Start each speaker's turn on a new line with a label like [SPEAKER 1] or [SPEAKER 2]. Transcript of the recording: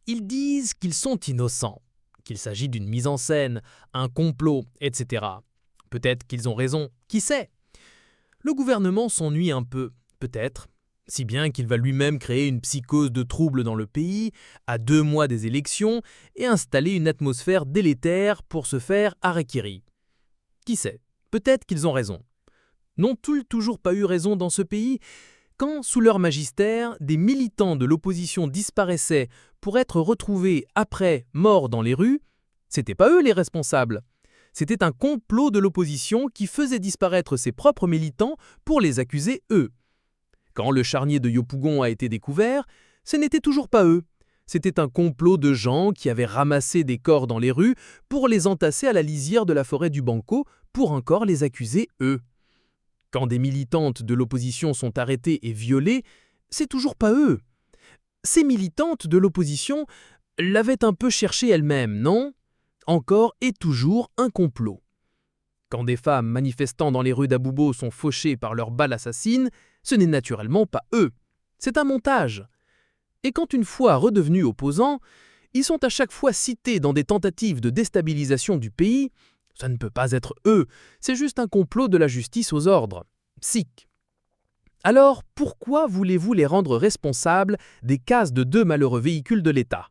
[SPEAKER 1] Ils disent qu'ils sont innocents, qu'il s'agit d'une mise en scène, un complot, etc. Peut-être qu'ils ont raison, qui sait? Le gouvernement s'ennuie un peu, peut-être, si bien qu'il va lui-même créer une psychose de trouble dans le pays, à 2 mois des élections, et installer une atmosphère délétère pour se faire harakiri. Qui sait? Peut-être qu'ils ont raison. N'ont-ils toujours pas eu raison dans ce pays? Quand, sous leur magistère, des militants de l'opposition disparaissaient pour être retrouvés après morts dans les rues, c'était pas eux les responsables. C'était un complot de l'opposition qui faisait disparaître ses propres militants pour les accuser eux. Quand le charnier de Yopougon a été découvert, ce n'était toujours pas eux. C'était un complot de gens qui avaient ramassé des corps dans les rues pour les entasser à la lisière de la forêt du Banco pour encore les accuser eux. Quand des militantes de l'opposition sont arrêtées et violées, c'est toujours pas eux. Ces militantes de l'opposition l'avaient un peu cherché elles-mêmes, non? Encore et toujours un complot. Quand des femmes manifestant dans les rues d'Aboubo sont fauchées par leurs balles assassines, ce n'est naturellement pas eux. C'est un montage. Et quand une fois redevenus opposants, ils sont à chaque fois cités dans des tentatives de déstabilisation du pays, ça ne peut pas être eux, c'est juste un complot de la justice aux ordres. Sic. Alors, pourquoi voulez-vous les rendre responsables des casses de 2 malheureux véhicules de l'État ?